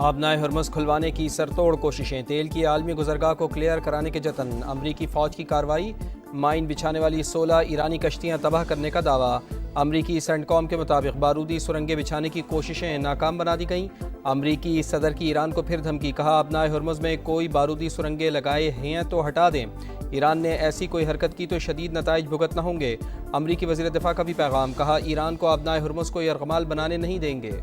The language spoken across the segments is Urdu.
آبنائے ہرمز کھلوانے کی سرتوڑ کوششیں، تیل کی عالمی گزرگاہ کو کلیئر کرانے کے جتن، امریکی فوج کی کارروائی، مائن بچھانے والی 16 ایرانی کشتیاں تباہ کرنے کا دعویٰ، امریکی سینٹ کام کے مطابق بارودی سرنگیں بچھانے کی کوششیں ناکام بنا دی گئیں، امریکی صدر کی ایران کو پھر دھمکی، کہا آبنائے ہرمز میں کوئی بارودی سرنگیں لگائے ہیں تو ہٹا دیں، ایران نے ایسی کوئی حرکت کی تو شدید نتائج بھگتنا ہوں گے، امریکی وزیر دفاع کا بھی پیغام، کہا ایران کو آبنائے ہرمز کو یرغمال بنانے نہیں دیں گے۔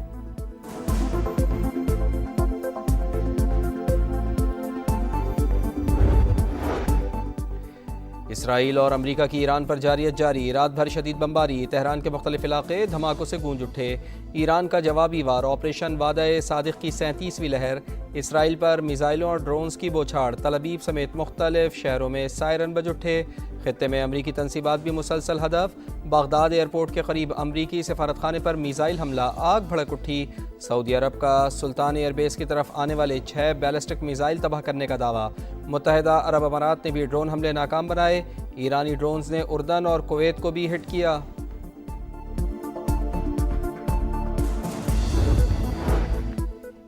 اسرائیل اور امریکہ کی ایران پر جارحیت جاری، رات بھر شدید بمباری، تہران کے مختلف علاقے دھماکوں سے گونج اٹھے، ایران کا جوابی وار، آپریشن وعدہ صادق کی 37ویں لہر، اسرائیل پر میزائلوں اور ڈرونز کی بوچھاڑ، تل ابیب سمیت مختلف شہروں میں سائرن بج اٹھے، خطے میں امریکی تنصیبات بھی مسلسل ہدف، بغداد ایئرپورٹ کے قریب امریکی سفارتخانے پر میزائل حملہ، آگ بھڑک اٹھی، سعودی عرب کا سلطان ایئر بیس کی طرف آنے والے 6 بیلسٹک میزائل تباہ کرنے کا دعویٰ، متحدہ عرب امارات نے بھی ڈرون حملے ناکام بنائے، ایرانی ڈرونز نے اردن اور کویت کو بھی ہٹ کیا۔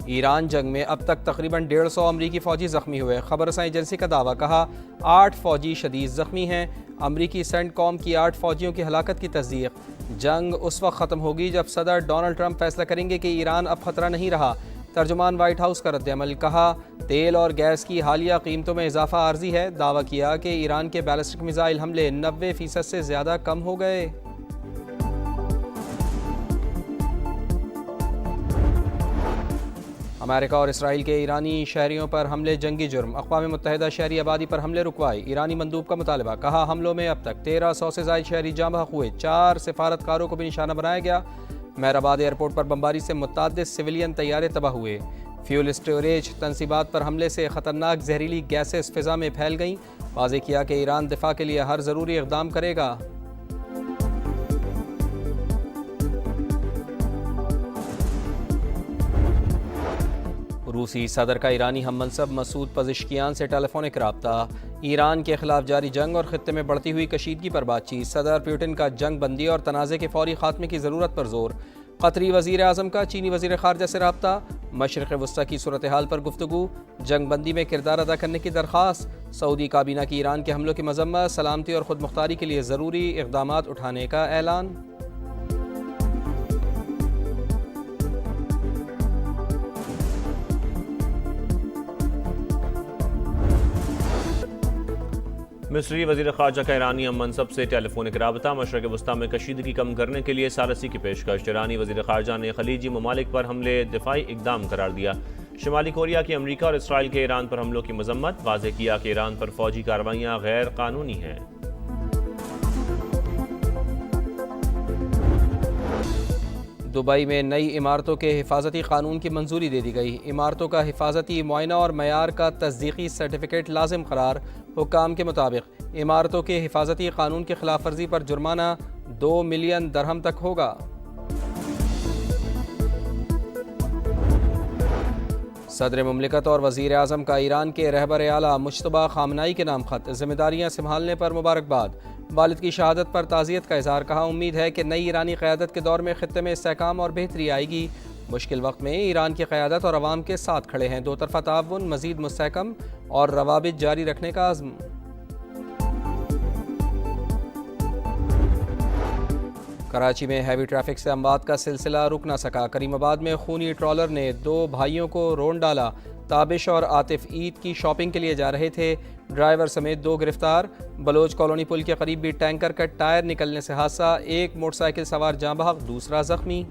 ایران جنگ میں اب تک تقریباً 150 امریکی فوجی زخمی ہوئے، خبر رساں ایجنسی کا دعویٰ، کہا 8 فوجی شدید زخمی ہیں، امریکی سینٹ کام کی 8 فوجیوں کی ہلاکت کی تصدیق، جنگ اس وقت ختم ہوگی جب صدر ڈونلڈ ٹرمپ فیصلہ کریں گے کہ ایران اب خطرہ نہیں رہا، ترجمان وائٹ ہاؤس کا رد عمل، کہا تیل اور گیس کی حالیہ قیمتوں میں اضافہ عارضی ہے، دعویٰ کیا کہ ایران کے بیلسٹک میزائل حملے 90% سے زیادہ کم ہو گئے۔ امریکہ اور اسرائیل کے ایرانی شہریوں پر حملے جنگی جرم، اقوام متحدہ شہری آبادی پر حملے رکوائے، ایرانی مندوب کا مطالبہ، کہا حملوں میں اب تک 1300 سے زائد شہری جاں بحق ہوئے، 4 سفارتکاروں کو بھی نشانہ بنایا گیا، مہرآباد ایئرپورٹ پر بمباری سے متعدد سویلین طیارے تباہ ہوئے، فیول اسٹوریج تنصیبات پر حملے سے خطرناک زہریلی گیسز فضا میں پھیل گئیں، واضح کیا کہ ایران دفاع کے لیے ہر ضروری اقدام کرے گا۔ روسی صدر کا ایرانی ہم منصب مسعود پزشکیان سے ٹیلی فونک رابطہ، ایران کے خلاف جاری جنگ اور خطے میں بڑھتی ہوئی کشیدگی پر بات چیت، صدر پیوٹن کا جنگ بندی اور تنازع کے فوری خاتمے کی ضرورت پر زور، قطری وزیر اعظم کا چینی وزیر خارجہ سے رابطہ، مشرق وسطیٰ کی صورتحال پر گفتگو، جنگ بندی میں کردار ادا کرنے کی درخواست، سعودی کابینہ کی ایران کے حملوں کی مذمت، سلامتی اور خود مختاری کے لیے ضروری اقدامات اٹھانے کا اعلان۔ مصری وزیر خارجہ کا ایرانی ہم منصب سے ٹیلی فونک رابطہ، مشرق وسطیٰ میں کشیدگی کم کرنے کے لیے ثالثی کی پیشکش، ایرانی وزیر خارجہ نے خلیجی ممالک پر حملے دفاعی اقدام قرار دیا، شمالی کوریا کی امریکہ اور اسرائیل کے ایران پر حملوں کی مذمت، واضح کیا کہ ایران پر فوجی کارروائیاں غیر قانونی ہیں۔ دبئی میں نئی عمارتوں کے حفاظتی قانون کی منظوری دے دی گئی، عمارتوں کا حفاظتی معائنہ اور معیار کا تصدیقی سرٹیفکیٹ لازم قرار، حکام کے مطابق عمارتوں کے حفاظتی قانون کی خلاف ورزی پر جرمانہ 2 ملین درہم تک ہوگا۔ صدر مملکت اور وزیر اعظم کا ایران کے رہبر اعلیٰ مجتبیٰ خامنائی کے نام خط، ذمہ داریاں سنبھالنے پر مبارکباد، والد کی شہادت پر تعزیت کا اظہار، کہا امید ہے کہ نئی ایرانی قیادت کے دور میں خطے میں استحکام اور بہتری آئے گی، مشکل وقت میں ایران کی قیادت اور عوام کے ساتھ کھڑے ہیں، دو طرفہ تعاون مزید مستحکم اور روابط جاری رکھنے کا عزم۔ کراچی میں ہیوی ٹریفک سے اموات کا سلسلہ رک نہ سکا، کریم آباد میں خونی ٹرالر نے 2 بھائیوں کو رون ڈالا، تابش اور عاطف عید کی شاپنگ کے لیے جا رہے تھے، ڈرائیور سمیت 2 گرفتار، بلوچ کالونی پل کے قریب بھی ٹینکر کا ٹائر نکلنے سے حادثہ، 1 موٹر سائیکل سوار جاں بحق، دوسرا زخمی۔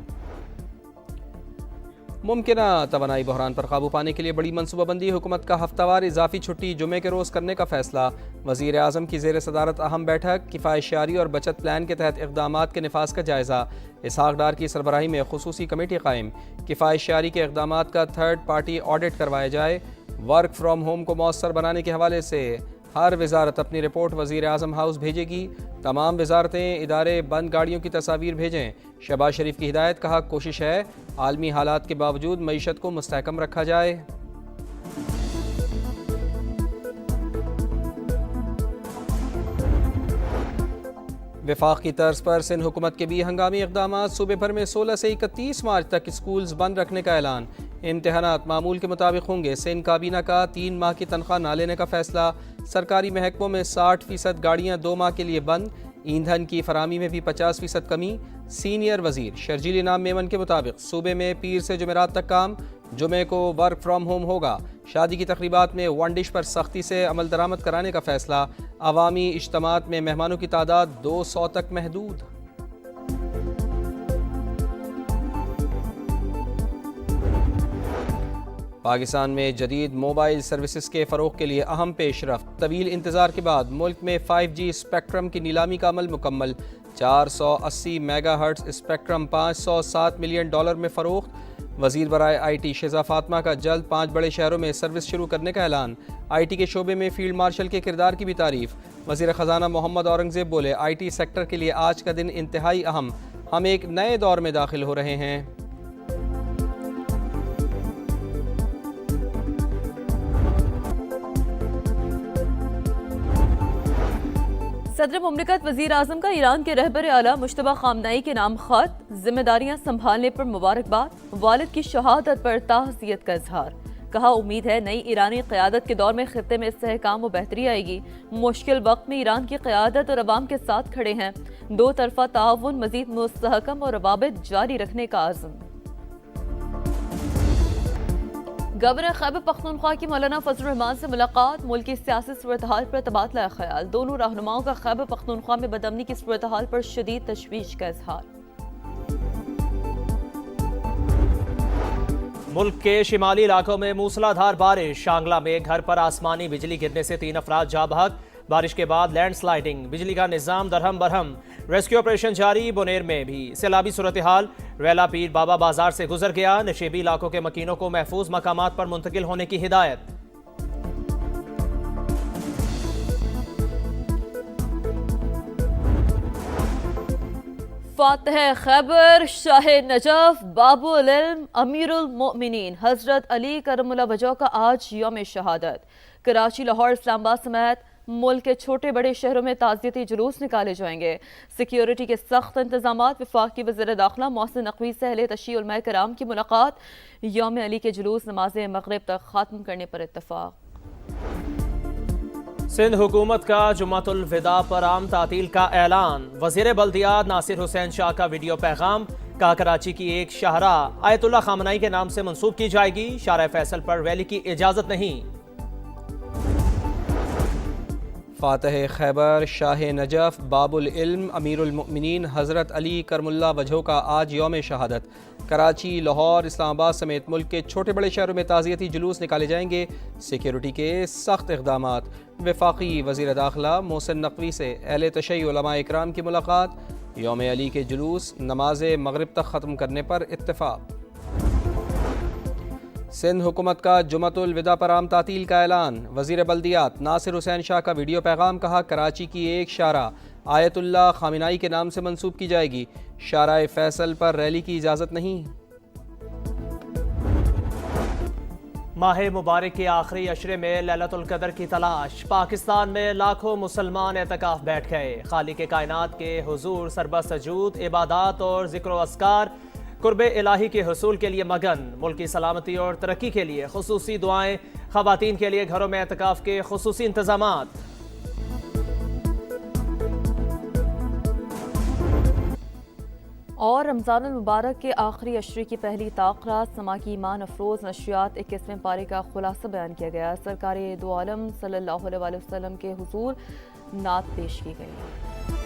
ممکنہ توانائی بحران پر قابو پانے کے لیے بڑی منصوبہ بندی، حکومت کا ہفتہ وار اضافی چھٹی جمعے کے روز کرنے کا فیصلہ، وزیر اعظم کی زیر صدارت اہم بیٹھک، کفایت شعاری اور بچت پلان کے تحت اقدامات کے نفاذ کا جائزہ، اسحاق ڈار کی سربراہی میں خصوصی کمیٹی قائم، کفایت شعاری کے اقدامات کا تھرڈ پارٹی آڈٹ کروایا جائے، ورک فرام ہوم کو مؤثر بنانے کے حوالے سے ہر وزارت اپنی رپورٹ وزیر اعظم ہاؤس بھیجے گی، تمام وزارتیں ادارے بند گاڑیوں کی تصاویر بھیجیں، شہباز شریف کی ہدایت، کہا کوشش ہے عالمی حالات کے باوجود معیشت کو مستحکم رکھا جائے۔ وفاق کی طرز پر سندھ حکومت کے بھی ہنگامی اقدامات، صوبے بھر میں 16 سے 31 مارچ تک اسکولز بند رکھنے کا اعلان، امتحانات معمول کے مطابق ہوں گے، سندھ کابینہ کا 3 ماہ کی تنخواہ نہ لینے کا فیصلہ، سرکاری محکموں میں 60% گاڑیاں 2 ماہ کے لیے بند، ایندھن کی فراہمی میں بھی 50% کمی، سینئر وزیر شرجیل انعام میمن کے مطابق صوبے میں پیر سے جمعرات تک کام، جمعے کو ورک فرام ہوم ہوگا، شادی کی تقریبات میں ون ڈش پر سختی سے عمل درآمد کرانے کا فیصلہ، عوامی اجتماعات میں مہمانوں کی تعداد 200 تک محدود۔ پاکستان میں جدید موبائل سروسز کے فروغ کے لیے اہم پیش رفت، طویل انتظار کے بعد ملک میں 5G اسپیکٹرم کی نیلامی کا عمل مکمل، 480 میگا ہرٹز اسپیکٹرم $507 ملین میں فروخت، وزیر برائے IT شیزہ فاطمہ کا جلد 5 بڑے شہروں میں سروس شروع کرنے کا اعلان، IT کے شعبے میں فیلڈ مارشل کے کردار کی بھی تعریف، وزیر خزانہ محمد اورنگزیب بولے IT سیکٹر کے لیے آج کا دن انتہائی اہم، ہم ایک نئے دور میں داخل ہو رہے ہیں۔ صدر مملکت وزیر اعظم کا ایران کے رہبر اعلیٰ مجتبیٰ خامنئی کے نام خط، ذمہ داریاں سنبھالنے پر مبارکباد، والد کی شہادت پر تعزیت کا اظہار، کہا امید ہے نئی ایرانی قیادت کے دور میں خطے میں استحکام و بہتری آئے گی، مشکل وقت میں ایران کی قیادت اور عوام کے ساتھ کھڑے ہیں، دو طرفہ تعاون مزید مستحکم اور روابط جاری رکھنے کا عزم۔ گورنر خیبر پختونخوا کی مولانا فضل الرحمان سے ملاقات، ملکی سیاسی صورتحال پر تبادلہ خیال، دونوں رہنماؤں کا خیبر پختونخوا میں بدامنی کی صورتحال پر شدید تشویش کا اظہار۔ ملک کے شمالی علاقوں میں موسلادھار بارش، شانگلہ میں گھر پر آسمانی بجلی گرنے سے 3 افراد جاں بحق، بارش کے بعد لینڈ سلائیڈنگ، بجلی کا نظام درہم برہم، ریسکیو آپریشن جاری، بونیر میں بھی سیلابی صورتحال، ریلا پیر بابا بازار سے گزر گیا، نشیبی علاقوں کے مکینوں کو محفوظ مقامات پر منتقل ہونے کی ہدایت۔ فاتح خیبر شاہ نجف باب العلم امیر المؤمنین حضرت علی کرم اللہ وجہ کا آج یوم شہادت، کراچی، لاہور، اسلام آباد سمیت ملک کے چھوٹے بڑے شہروں میں تعزیتی جلوس نکالے جائیں گے، سیکیورٹی کے سخت انتظامات، وفاق کی وزیر داخلہ محسن نقوی سے اہل تشیع علماء کرام کی ملاقات، یوم علی کے جلوس نماز مغرب تک ختم کرنے پر اتفاق۔ سندھ حکومت کا جمعۃ الوداع پر عام تعطیل کا اعلان، وزیر بلدیات ناصر حسین شاہ کا ویڈیو پیغام، کہا کراچی کی ایک شاہراہ آیت اللہ خامنئی کے نام سے منسوب کی جائے گی، شارع فیصل پر ریلی کی اجازت نہیں۔ فاتح خیبر شاہ نجف باب العلم امیر المؤمنین حضرت علی کرم اللہ وجہ کا آج یوم شہادت، کراچی، لاہور، اسلام آباد سمیت ملک کے چھوٹے بڑے شہروں میں تعزیتی جلوس نکالے جائیں گے، سیکیورٹی کے سخت اقدامات، وفاقی وزیر داخلہ محسن نقوی سے اہل تشیع علماء اکرام کی ملاقات، یوم علی کے جلوس نماز مغرب تک ختم کرنے پر اتفاق۔ سندھ حکومت کا جمعۃ الوداع پر عام تعطیل کا اعلان، وزیر بلدیات ناصر حسین شاہ کا ویڈیو پیغام، کہا کراچی کی ایک شاہراہ آیت اللہ خامنئی کے نام سے منسوب کی جائے گی، شارع فیصل پر ریلی کی اجازت نہیں۔ ماہ مبارک کے آخری عشرے میں لیلۃ القدر کی تلاش، پاکستان میں لاکھوں مسلمان اعتکاف بیٹھ گئے، خالق کائنات کے حضور سربہ سجود، عبادات اور ذکر و اذکار، قرب الہی کے حصول کے لیے مگن، ملکی سلامتی اور ترقی کے لیے خصوصی دعائیں، خواتین کے لیے گھروں میں اعتکاف کے خصوصی انتظامات۔ اور رمضان المبارک کے آخری عشرے کی پہلی طاق رات سما کی ایمان افروز نشریات 21ویں پارے کا خلاصہ بیان کیا گیا، سرکار دو عالم صلی اللہ علیہ وسلم کے حضور نعت پیش کی گئی۔